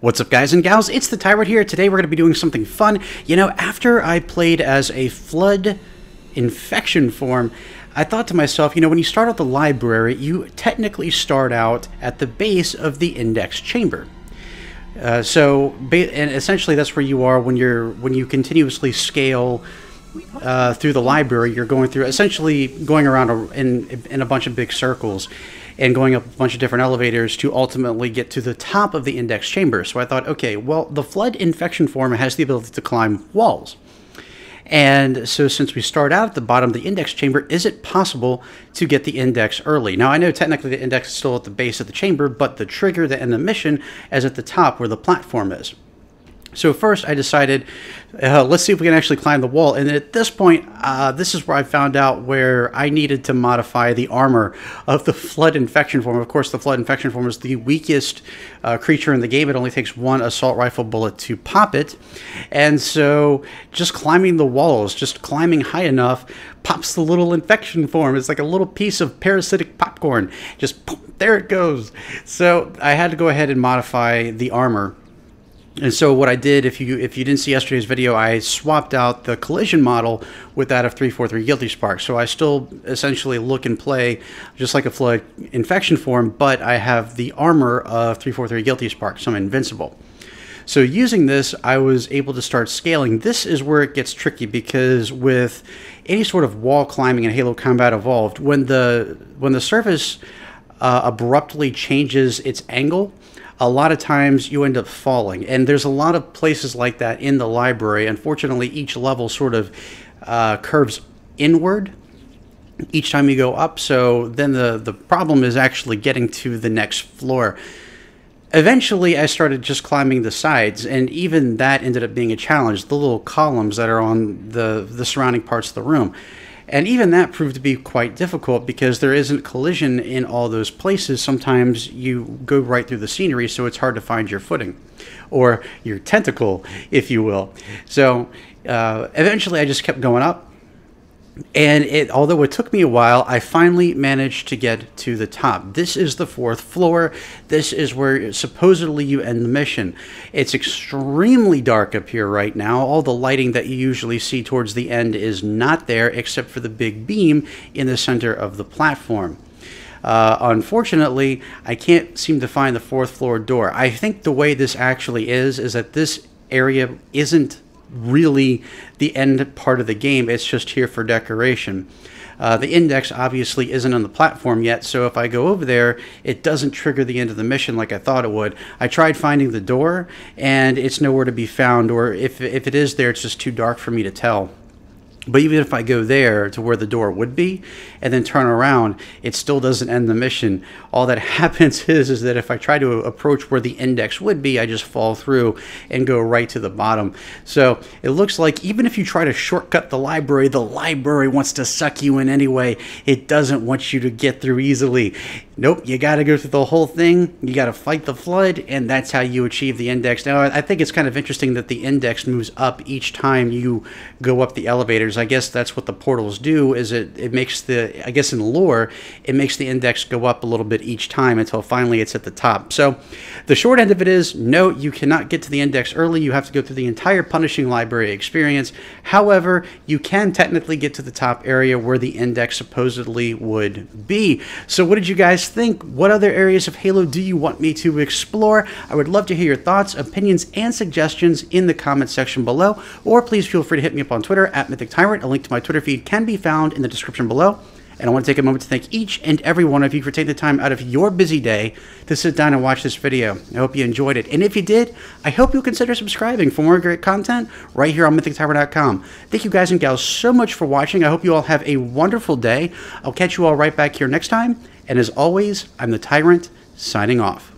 What's up, guys and gals? It's the Tyrant here. Today we're going to be doing something fun. You know, after I played as a flood infection form, I thought to myself, you know, when you start out the library, you technically start out at the base of the index chamber. And essentially that's where you are when you continuously scale through the library. You're going through, essentially going around in a bunch of big circles and going up a bunch of different elevators to ultimately get to the top of the index chamber. So I thought, okay, well, the flood infection form has the ability to climb walls. And so since we start out at the bottom of the index chamber, is it possible to get the index early? Now, I know technically the index is still at the base of the chamber, but the trigger to end the mission is at the top where the platform is. So first I decided, let's see if we can actually climb the wall. And at this point, this is where I found out where I needed to modify the armor of the flood infection form. Of course, the flood infection form is the weakest creature in the game. It only takes one assault rifle bullet to pop it. And so just climbing the walls, just climbing high enough, pops the little infection form. It's like a little piece of parasitic popcorn. Just poof, there it goes. So I had to go ahead and modify the armor. And so what I did, if you didn't see yesterday's video, I swapped out the collision model with that of 343 Guilty Spark. So I still essentially look and play just like a flood infection form, but I have the armor of 343 Guilty Spark, so I'm invincible. So using this, I was able to start scaling. This is where it gets tricky, because with any sort of wall climbing in Halo Combat Evolved, when the surface abruptly changes its angle, a lot of times you end up falling, and there's a lot of places like that in the library. Unfortunately, each level sort of curves inward each time you go up, so then the problem is actually getting to the next floor. Eventually, I started just climbing the sides, and even that ended up being a challenge, the little columns that are on the surrounding parts of the room. And even that proved to be quite difficult because there isn't collision in all those places. Sometimes you go right through the scenery, so it's hard to find your footing, or your tentacle, if you will. So eventually I just kept going up. And although it took me a while, I finally managed to get to the top. This is the 4th floor. This is where supposedly you end the mission. It's extremely dark up here right now. All the lighting that you usually see towards the end is not there, except for the big beam in the center of the platform. Unfortunately, I can't seem to find the 4th floor door. I think the way this actually is that this area isn't really the end part of the game. It's just here for decoration. The index obviously isn't on the platform yet, so if I go over there, it doesn't trigger the end of the mission like I thought it would. I tried finding the door, and it's nowhere to be found, or if it is there, it's just too dark for me to tell. But even if I go there to where the door would be and then turn around, it still doesn't end the mission. All that happens is that if I try to approach where the index would be, I just fall through and go right to the bottom. So it looks like even if you try to shortcut the library wants to suck you in anyway. It doesn't want you to get through easily. Nope, you got to go through the whole thing. You got to fight the flood, and that's how you achieve the index. Now, I think it's kind of interesting that the index moves up each time you go up the elevators. I guess that's what the portals do, is it makes the, I guess in lore, it makes the index go up a little bit each time until finally it's at the top. So the short end of it is, no, you cannot get to the index early. You have to go through the entire punishing library experience. However, you can technically get to the top area where the index supposedly would be. So what did you guys think? What other areas of Halo do you want me to explore? I would love to hear your thoughts, opinions, and suggestions in the comment section below, or please feel free to hit me up on Twitter at MythicTyrant. A link to my Twitter feed can be found in the description below. And I want to take a moment to thank each and every one of you for taking the time out of your busy day to sit down and watch this video. I hope you enjoyed it. And if you did, I hope you'll consider subscribing for more great content right here on MythicTyrant.com. Thank you guys and gals so much for watching. I hope you all have a wonderful day. I'll catch you all right back here next time. And as always, I'm the Tyrant, signing off.